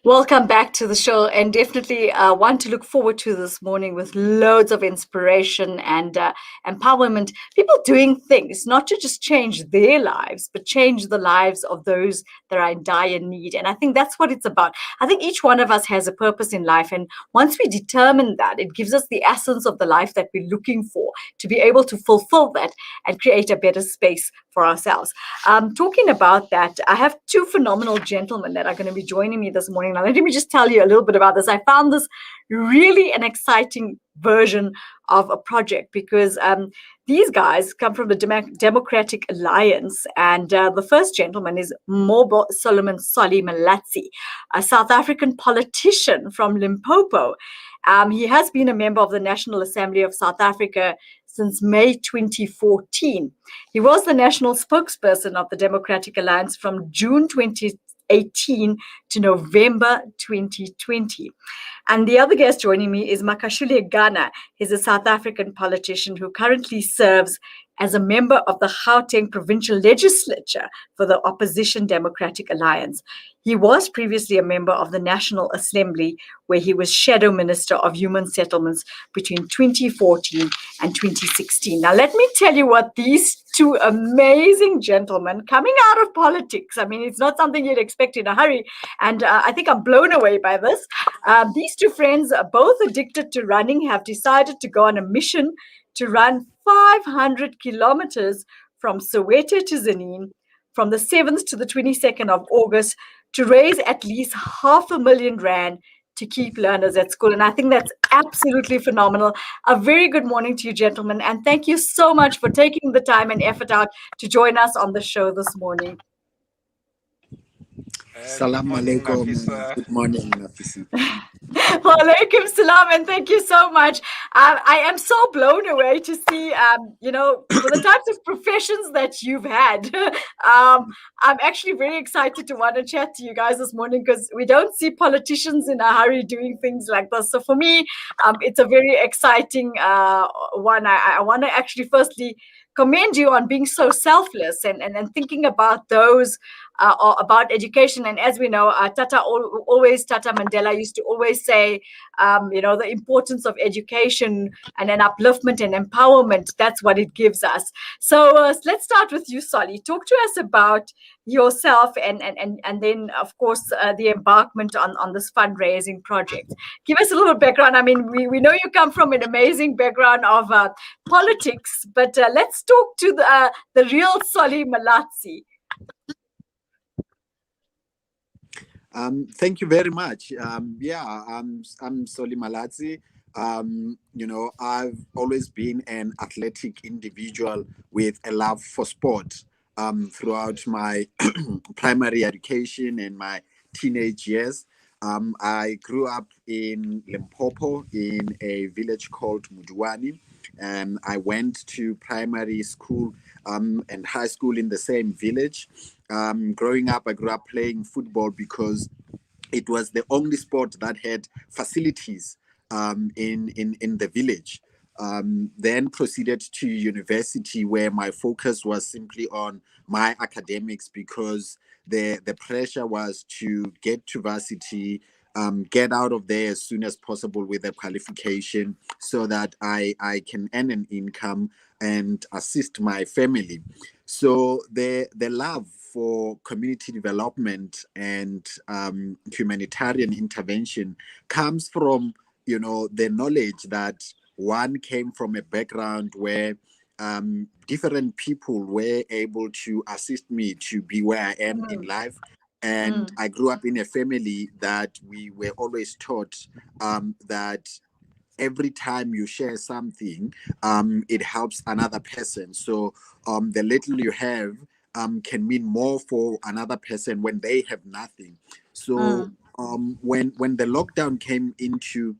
Welcome back to the show, and definitely want to look forward to this morning with loads of inspiration and empowerment. People doing things not to just change their lives, but change the lives of those that are in dire need. And I think that's what it's about. I think each one of us has a purpose in life, and once we determine that, it gives us the essence of the life that we're looking for to be able to fulfill that and create a better space for ourselves. Talking about that, I have two phenomenal gentlemen that are going to be joining me this morning. Now, let me just tell you a little bit about this. I found this really an exciting version of a project because these guys come from the Democratic Alliance, and the first gentleman is Mobo Solomon Solly Malatsi, a South African politician from Limpopo. He has been a member of the National Assembly of South Africa since May 2014. He was the national spokesperson of the Democratic Alliance from June 2018 to November 2020. And the other guest joining me is Makashule Gana. He's a South African politician who currently serves as a member of the Gauteng Provincial Legislature for the Opposition Democratic Alliance. He was previously a member of the National Assembly, where he was Shadow Minister of Human Settlements between 2014 and 2016. Now, let me tell you what these two amazing gentlemen coming out of politics, I mean, it's not something you'd expect in a hurry, and I think I'm blown away by this. These two friends, both addicted to running, have decided to go on a mission to run 500 kilometers from Soweto to Tzaneen from the 7th to the 22nd of August to raise at least R500,000 to keep learners at school. And I think that's absolutely phenomenal. A very good morning to you, gentlemen. And thank you so much for taking the time and effort out to join us on the show this morning. Salam alaikum. Good morning, Nafisa. Walaikum salam, and thank you so much. I am so blown away to see, for the types of professions that you've had. I'm actually very excited to want to chat to you guys this morning because we don't see politicians in a hurry doing things like this. So for me, it's a very exciting one. I want to actually firstly commend you on being so selfless and thinking about those about education. And as we know, Tata Mandela used to always say, the importance of education and an upliftment and empowerment. That's what it gives us. So let's start with you, Solly. Talk to us about yourself and then, of course, the embarkment on this fundraising project. Give us a little background. I mean, we know you come from an amazing background of politics, but let's talk to the real Solly Malatsi. Thank you very much. I'm Solly Malatsi. I've always been an athletic individual with a love for sport throughout my primary education and my teenage years. I grew up in Limpopo in a village called Muduani. I went to primary school and high school in the same village. Growing up, I grew up playing football because it was the only sport that had facilities in the village. Then proceeded to university where my focus was simply on my academics because the pressure was to get to varsity, get out of there as soon as possible with a qualification so that I can earn an income and assist my family. So the love for community development and humanitarian intervention comes from, the knowledge that one came from a background where different people were able to assist me to be where I am in life. And I grew up in a family that we were always taught that every time you share something, it helps another person. So the little you have can mean more for another person when they have nothing. So when the lockdown came into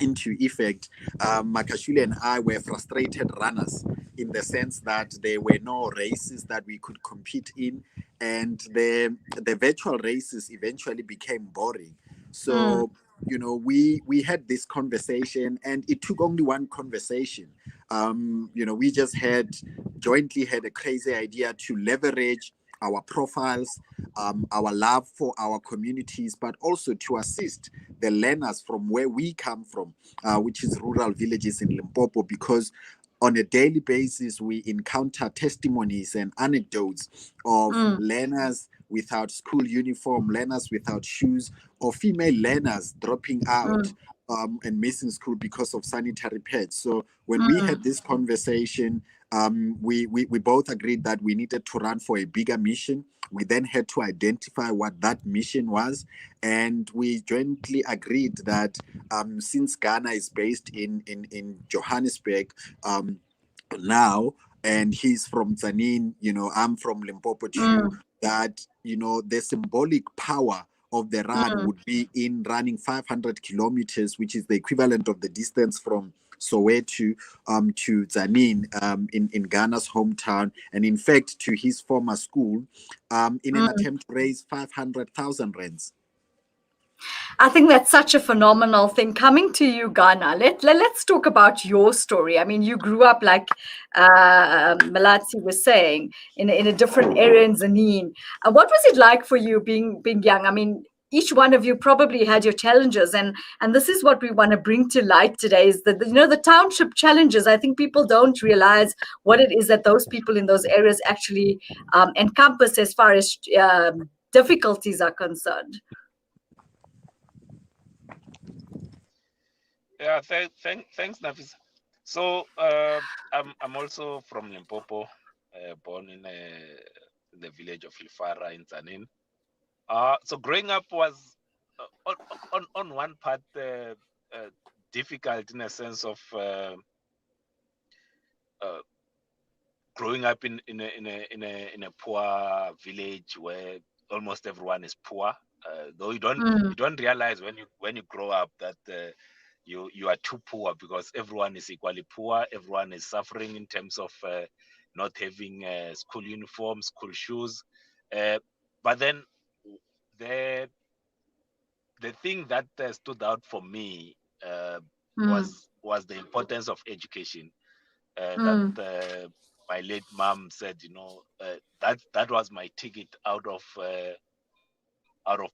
effect, Makashule and I were frustrated runners in the sense that there were no races that we could compete in, and the virtual races eventually became boring. So we had this conversation, and it took only one conversation. We just had jointly had a crazy idea to leverage our profiles, our love for our communities, but also to assist the learners from where we come from, which is rural villages in Limpopo, because on a daily basis we encounter testimonies and anecdotes of Mm, learners without school uniform, learners without shoes, or female learners dropping out mm, and missing school because of sanitary pads. So when we had mm, this conversation, we both agreed that we needed to run for a bigger mission. We then had to identify what that mission was, and we jointly agreed that since Ghana is based in Johannesburg now, and he's from Tzaneen, I'm from Limpopo too, mm, that the symbolic power of the run mm. would be in running 500 kilometers, which is the equivalent of the distance from Soweto to Tzaneen in Ghana's hometown, and in fact to his former school, in an Mm. attempt to raise 500,000 rands. I think that's such a phenomenal thing. Coming to you, Ghana, let's talk about your story. I mean, you grew up, like Malatsi was saying, in a different area in Tzaneen. What was it like for you being young? I mean, each one of you probably had your challenges, and this is what we want to bring to light today, is that the township challenges. I think people don't realize what it is that those people in those areas actually encompass as far as difficulties are concerned. Yeah, thanks, Nafis. So I'm also from Limpopo, born in the village of Ilfara in Tzaneen. So growing up was on one part difficult, in a sense of uh, growing up in a poor village where almost everyone is poor. Though you don't realize when you grow up that you are too poor, because everyone is equally poor. Everyone is suffering in terms of not having school uniform, school shoes. But then the the thing that stood out for me uh, Mm, was the importance of education. That mm, my late mom said, that was my ticket out of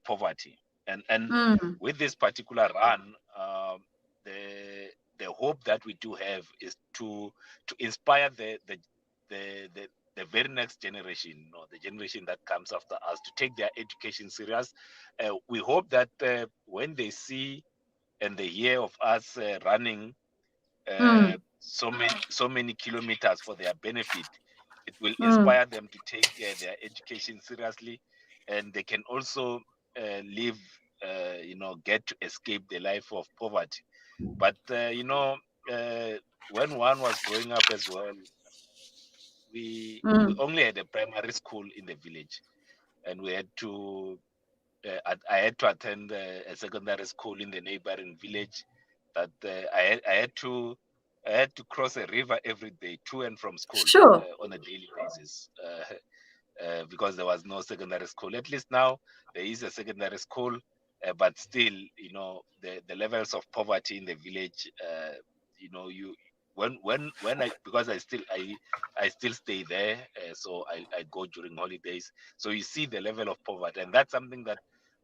poverty. And mm, with this particular run, the hope that we do have is to inspire the very next generation, the generation that comes after us, to take their education serious. We hope that when they see and they hear of us running mm, so many kilometers for their benefit, it will mm, inspire them to take their education seriously, and they can also live, get to escape the life of poverty. But uh, when one was growing up as well, we mm. only had a primary school in the village, and we had to I had to attend a secondary school in the neighboring village. That I had to cross a river every day to and from school Sure. on a daily basis. Because there was no secondary school. At least now there is a secondary school, but still, the levels of poverty in the village. You when I because I still stay there, so I go during holidays. So you see the level of poverty, and that's something that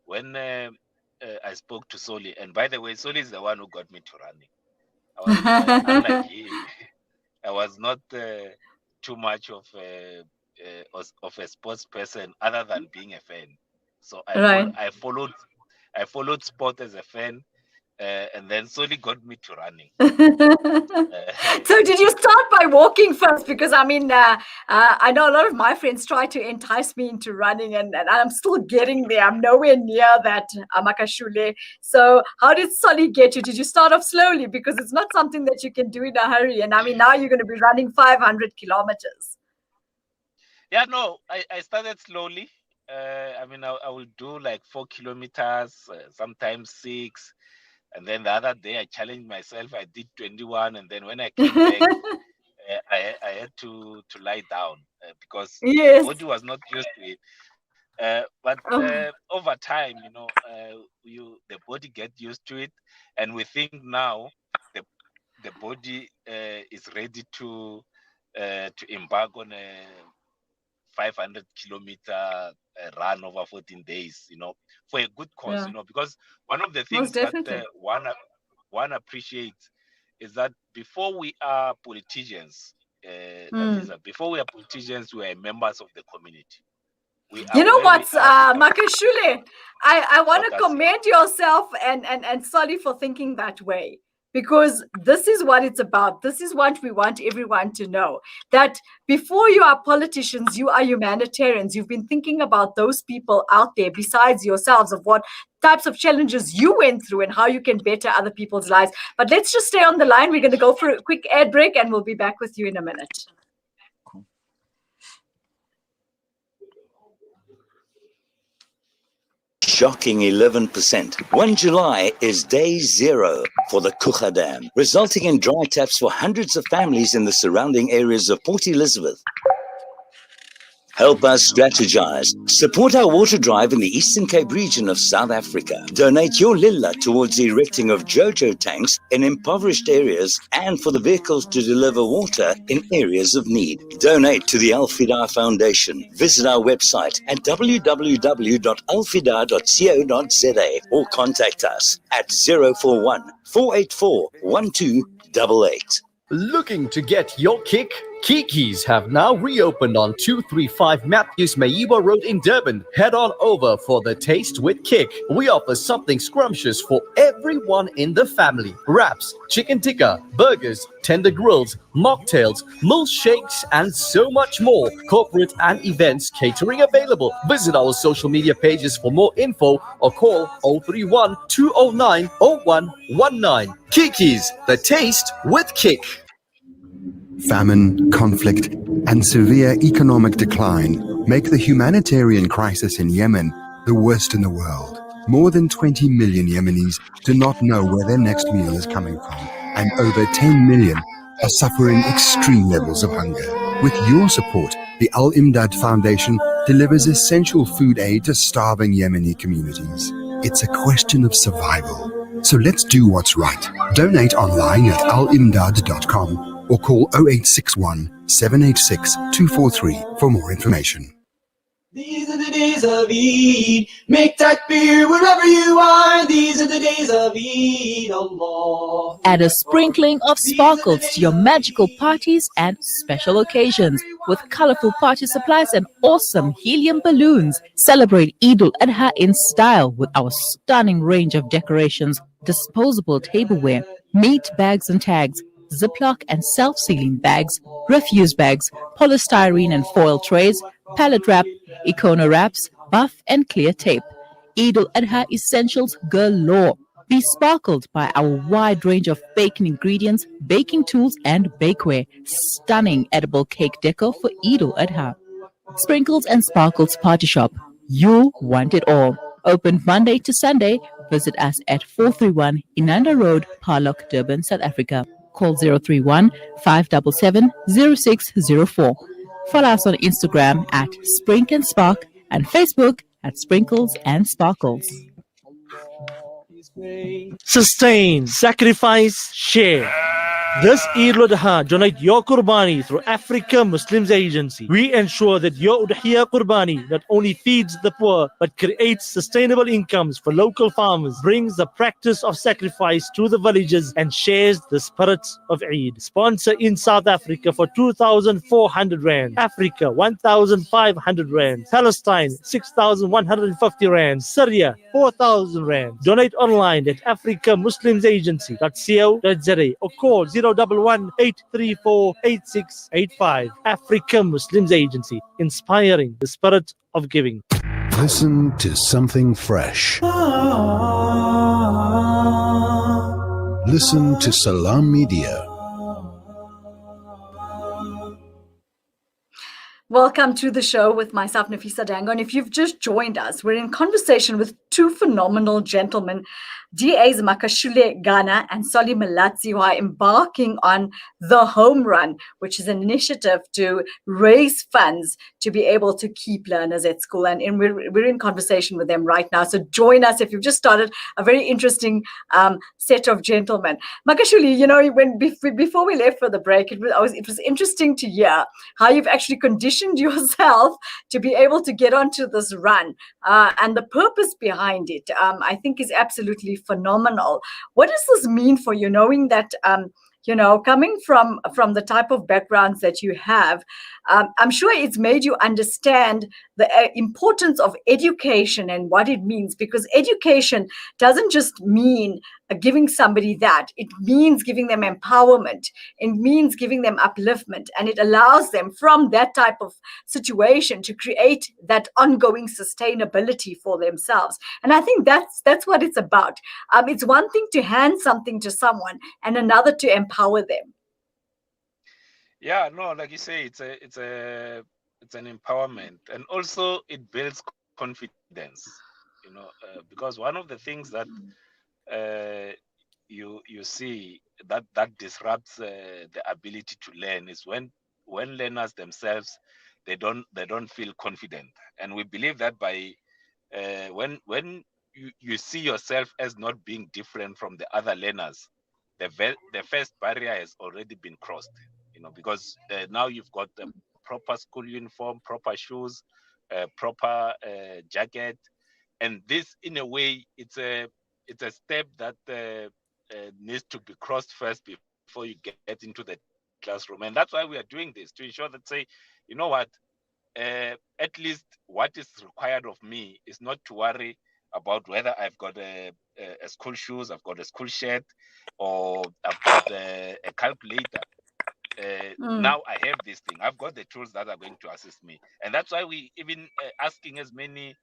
when I spoke to Solly, and by the way, Solly is the one who got me to running. I was unlike him. I was not too much of a sports person, other than being a fan. So Right. I followed sport as a fan, and then slowly got me to running. Uh, So did you start by walking first? Because I mean, I know a lot of my friends try to entice me into running, and I'm still getting there. I'm nowhere near that Makashule. So how did Solly get you? Did you start off slowly? Because it's not something that you can do in a hurry. And I mean, now you're going to be running 500 kilometers. yeah, no, I started slowly. I mean, I will do like 4 kilometers, sometimes 6. And then the other day I challenged myself. I did 21. And then when I came back, I had to lie down, because the Yes. body was not used to it. But Oh, over time, the body get used to it, and we think now the the body is ready to embark on a 500-kilometer run over 14 days, for a good cause, yeah, because one of the most things that definitely. one appreciates is that before we are politicians, Mm. before we are politicians, we are members of the community. We You are know where we what, are because Makashule? I want to Makasi. commend yourself and Solly for thinking that way, because this is what it's about. This is what we want everyone to know, that before you are politicians, you are humanitarians. You've been thinking about those people out there besides yourselves, of what types of challenges you went through and how you can better other people's lives. But let's just stay on the line. We're going to go for a quick ad break and we'll be back with you in a minute. Shocking 11%. 1 July is day zero for the Kucha Dam, resulting in dry taps for hundreds of families in the surrounding areas of Port Elizabeth. Help us strategize. Support our water drive in the Eastern Cape region of South Africa. Donate your lilla towards the erecting of JoJo tanks in impoverished areas and for the vehicles to deliver water in areas of need. Donate to the Al-Fida Foundation. Visit our website at www.alfida.co.za or contact us at 041 484 1288. Looking to get your kick? Kiki's have now reopened on 235 Matthews Maiwa Road in Durban. Head on over for the Taste with Kick. We offer something scrumptious for everyone in the family. Wraps, chicken tikka, burgers, tender grills, mocktails, milkshakes, and so much more. Corporate and events catering available. Visit our social media pages for more info or call 031 209 0119. Kiki's, the Taste with Kick. Famine, conflict, and severe economic decline make the humanitarian crisis in Yemen the worst in the world. More than 20 million Yemenis do not know where their next meal is coming from, and over 10 million are suffering extreme levels of hunger. With your support, the Al Imdad Foundation delivers essential food aid to starving Yemeni communities. It's a question of survival. So let's do what's right. Donate online at alimdad.com or call 0861 786 243 for more information. These are the days of Eid. Make takbir wherever you are. These are the days of Eid, Allah. Add a sprinkling of sparkles to your magical parties and special occasions with colorful party supplies and awesome helium balloons. Celebrate Eid al-Adha in style with our stunning range of decorations, disposable tableware, meat bags and tags, Ziploc and self-sealing bags, refuse bags, polystyrene and foil trays, pallet wrap, Icona wraps, buff and clear tape. Eid al-Adha essentials galore. Be sparkled by our wide range of baking ingredients, baking tools, and bakeware. Stunning edible cake deco for Eid al-Adha. Sprinkles and Sparkles Party Shop. You want it all. Open Monday to Sunday. Visit us at 431 Inanda Road, Parlock, Durban, South Africa. Call 031 577 0604. Follow us on Instagram at Sprink and Spark and Facebook at Sprinkles and Sparkles. Sustain, sacrifice, share. This Eid al-Adha, donate your Qurbani through Africa Muslims Agency. We ensure that your Udhiyah Qurbani not only feeds the poor, but creates sustainable incomes for local farmers, brings the practice of sacrifice to the villages, and shares the spirit of Eid. Sponsor in South Africa for 2,400 Rand. Africa, 1,500 Rand. Palestine, 6,150 Rand. Syria, 4,000 Rand. Donate online at africamuslimsagency.co.za or call 011-834-8685. Africa Muslims Agency, inspiring the spirit of giving. Listen to something fresh. Listen to Salam Media. Welcome to the show with myself, Nafisa Dango. And if you've just joined us, we're in conversation with two two phenomenal gentlemen, DAs Makashule Gana and Solly Malatsi, who are embarking on the Home Run, which is an initiative to raise funds to be able to keep learners at school. And we're in conversation with them right now. So join us if you've just started a very interesting set of gentlemen. Makashule, before we left for the break, it was interesting to hear how you've actually conditioned yourself to be able to get onto this run, and the purpose behind it, I think, is absolutely phenomenal. What does this mean for you, knowing that coming from the type of backgrounds that you have? I'm sure it's made you understand the importance of education and what it means, because education doesn't just mean giving somebody that. It means giving them empowerment. It means giving them upliftment, and it allows them from that type of situation to create that ongoing sustainability for themselves. And I think that's what it's about. It's one thing to hand something to someone and another to empower them. Yeah, no, like you say, it's an empowerment, and also it builds confidence. Because one of the things that you see that disrupts the ability to learn is when learners themselves, they don't feel confident. And we believe that by when you see yourself as not being different from the other learners, the first barrier has already been crossed. Because now you've got the proper school uniform, proper shoes, proper jacket, and this, in a way, it's a step that needs to be crossed first before you get into the classroom. And that's why we are doing this, to ensure that, say, you know what, at least what is required of me is not to worry about whether I've got a school shoes, I've got a school shirt, or I've got a calculator. Now I have this thing. I've got the tools that are going to assist me, and that's why we even asking as many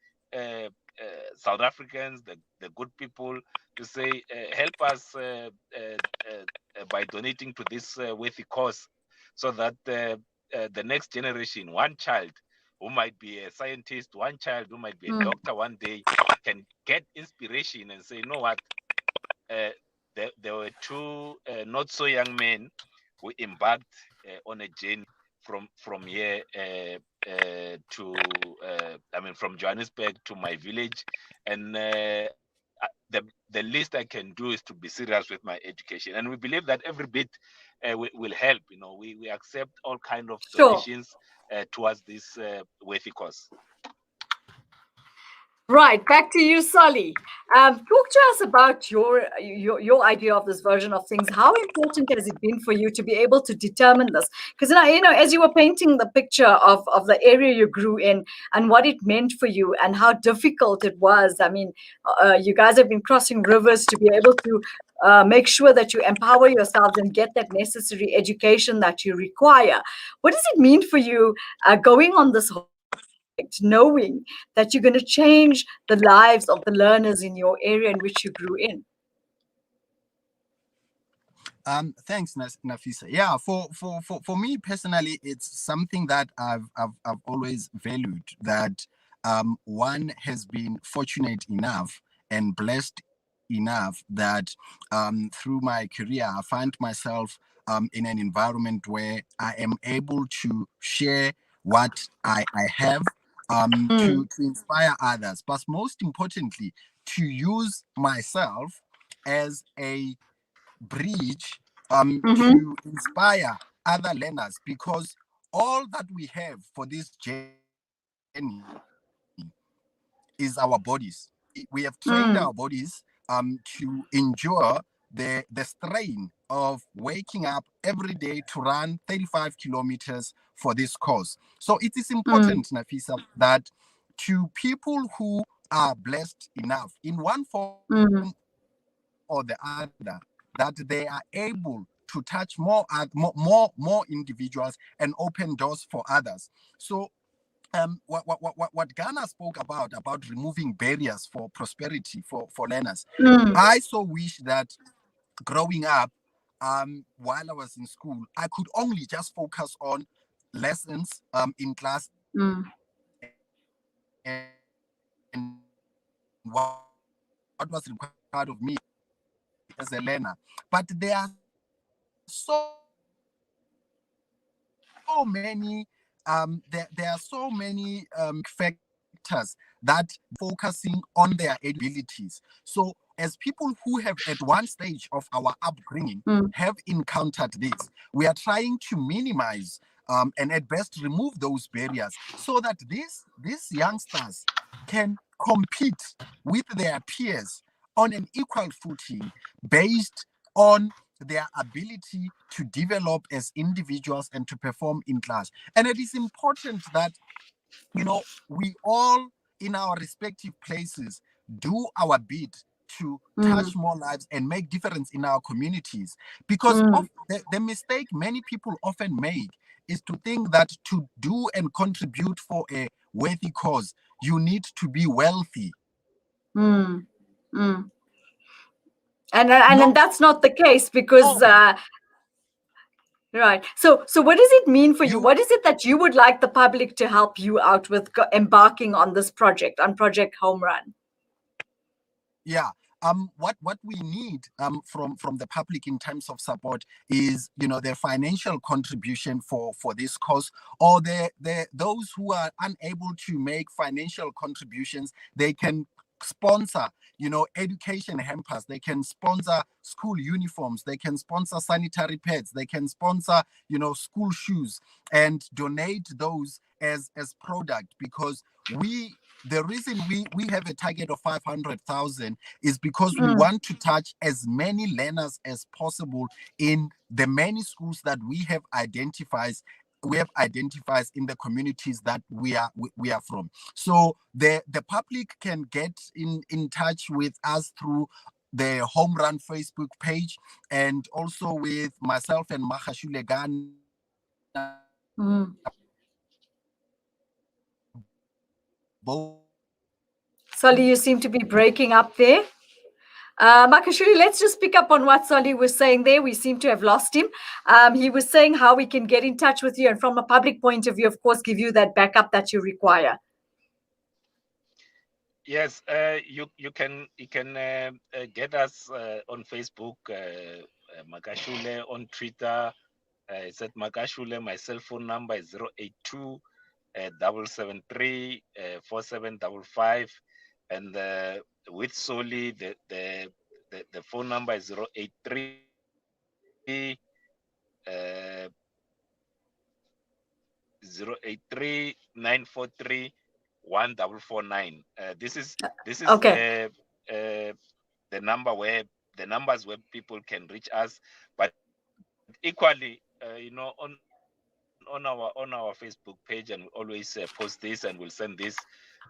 South Africans, the good people, to say, help us by donating to this worthy cause, so that the next generation, one child who might be a scientist, one child who might be a doctor one day, can get inspiration and say, you know what, there were two not so young men who embarked on a journey from here from Johannesburg to my village, and the least I can do is to be serious with my education. And we believe that every bit will help. We accept all kind of donations towards this worthy cause. Right, back to you, Solly. Talk to us about your idea of this version of things. How important has it been for you to be able to determine this? Because as you were painting the picture of the area you grew in and what it meant for you and how difficult it was. I mean, you guys have been crossing rivers to be able to make sure that you empower yourselves and get that necessary education that you require. What does it mean for you going on this whole, knowing that you're going to change the lives of the learners in your area in which you grew in? Thanks, Nafisa. Yeah, for me personally, it's something that I've always valued. That one has been fortunate enough and blessed enough that through my career, I find myself in an environment where I am able to share what I have to inspire others, but most importantly, to use myself as a bridge to inspire other learners, because all that we have for this journey is our bodies. We have trained our bodies to endure the strain of waking up every day to run 35 kilometers for this cause. So it is important, Nafisa, that to people who are blessed enough in one form or the other, that they are able to touch more individuals and open doors for others. So what Ghana spoke about removing barriers for prosperity for learners, I so wish that growing up, while I was in school, I could only just focus on lessons in class and what was required of me as a learner. But there are so many there are so many factors that focusing on their abilities. So as people who have at one stage of our upbringing have encountered this, we are trying to minimize and at best remove those barriers so that these youngsters can compete with their peers on an equal footing based on their ability to develop as individuals and to perform in class. And it is important that, we all in our respective places do our bit to touch more lives and make difference in our communities. Because of the mistake many people often make is to think that to do and contribute for a worthy cause, you need to be wealthy. And that's not the case because right. So what does it mean for you? What is it that you would like the public to help you out with embarking on this project, on Project Home Run? Yeah. What we need from the public in terms of support is, their financial contribution for this cause, or those who are unable to make financial contributions, they can sponsor, education hampers, they can sponsor school uniforms, they can sponsor sanitary pads, they can sponsor, school shoes, and donate those as product. Because the reason we have a target of 500,000 is because we want to touch as many learners as possible in the many schools that we have identified in the communities that we are from. So the public can get in touch with us through the Home Run Facebook page, and also with myself and Makashule Gana. Solly, you seem to be breaking up there. Makashule, let's just pick up on what Solly was saying there. We seem to have lost him. He was saying how we can get in touch with you, and from a public point of view, of course, give you that backup that you require. Yes, you can get us on Facebook, Makashule, on Twitter. It's at Makashule. My cell phone number is 082 773 4755, and with Solly, the phone number is 083 943 1449. This is okay. The numbers where people can reach us. But equally, on our Facebook page, and we always post this, and we'll send this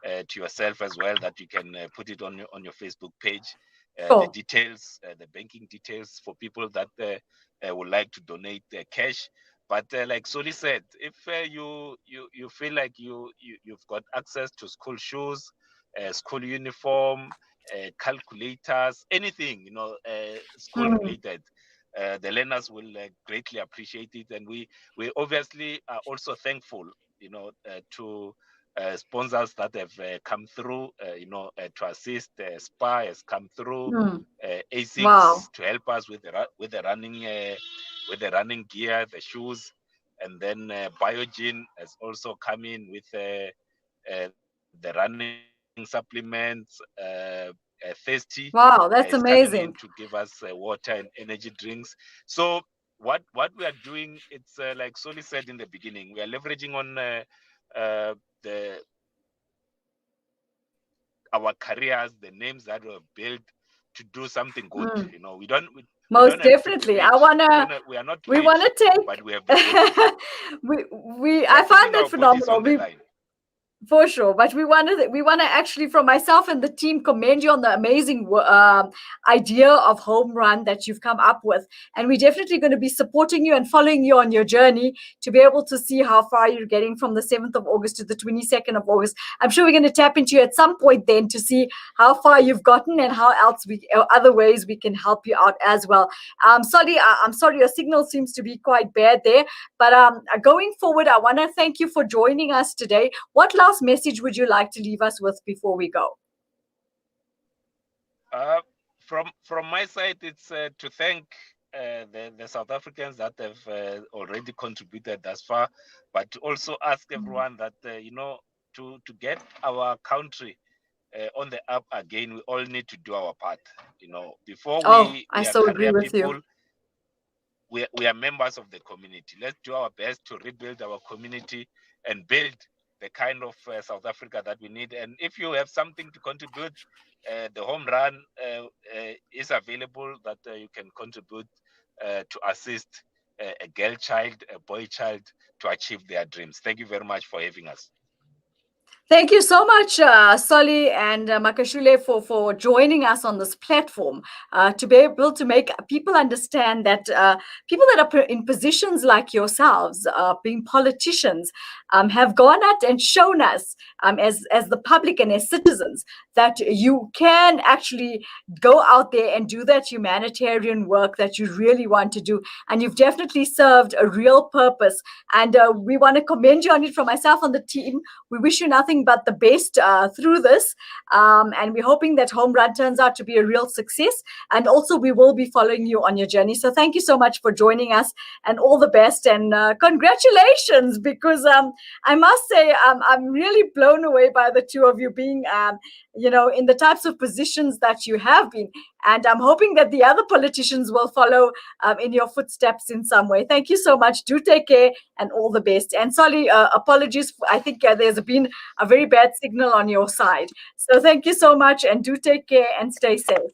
to yourself as well, that you can put it on your Facebook page. The details, the banking details for people that would like to donate cash. But like Solly said, if you feel like you've got access to school shoes, school uniform, calculators, anything, school related, the learners will greatly appreciate it. And we obviously are also thankful, to sponsors that have come through, to assist. SPA has come through, ASICS to help us with the running gear, the shoes, and then Biogen has also come in with the running supplements. Thirsty, wow, that's amazing, to give us water and energy drinks. So what we are doing, it's like Solly said in the beginning, we are leveraging on our careers, the names that were built to do something good. We don't most definitely. We are not we rich, want to take, but we have the I find that phenomenal. For sure, but we want to actually, from myself and the team, commend you on the amazing idea of Home Run that you've come up with, and we're definitely going to be supporting you and following you on your journey to be able to see how far you're getting from the 7th of August to the 22nd of August. I'm sure we're going to tap into you at some point then to see how far you've gotten and how else other ways we can help you out as well. Sorry, I'm sorry, your signal seems to be quite bad there, but going forward, I want to thank you for joining us today. What last message would you like to leave us with before we go? From my side, it's to thank the South Africans that have already contributed thus far, but to also ask everyone that to get our country on the up again, we all need to do our part. Before Oh, we I are so agree career with you. people, we are members of the community. Let's do our best to rebuild our community and build the kind of South Africa that we need. And if you have something to contribute, the home run is available that you can contribute to assist a girl child, a boy child to achieve their dreams. Thank you very much for having us. Thank you so much, Solly and Makashule, for joining us on this platform to be able to make people understand that people that are in positions like yourselves, being politicians, have gone out and shown us as the public and as citizens that you can actually go out there and do that humanitarian work that you really want to do. And you've definitely served a real purpose. And we want to commend you on it from myself and the team. We wish you nothing but the best through this. And we're hoping that Home Run turns out to be a real success. And also, we will be following you on your journey. So thank you so much for joining us and all the best. And congratulations, because I must say, I'm really blown away by the two of you being, in the types of positions that you have been. And I'm hoping that the other politicians will follow in your footsteps in some way. Thank you so much. Do take care and all the best. And sorry, apologies. I think there's been a very bad signal on your side. So thank you so much and do take care and stay safe.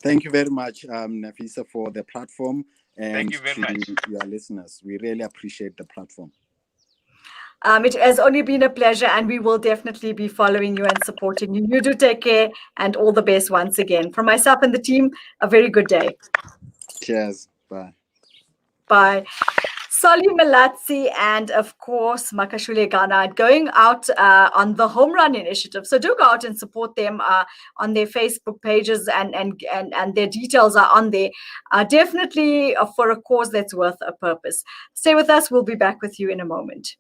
Thank you very much, Nafisa, for the platform, and thank you very much. Your listeners. We really appreciate the platform. It has only been a pleasure, and we will definitely be following you and supporting you. You do take care and all the best once again. From myself and the team, a very good day. Cheers. Bye. Bye. Solly Malatsi and, of course, Makashule Gana going out on the Home Run Initiative. So do go out and support them on their Facebook pages, and their details are on there. Definitely for a cause that's worth a purpose. Stay with us. We'll be back with you in a moment.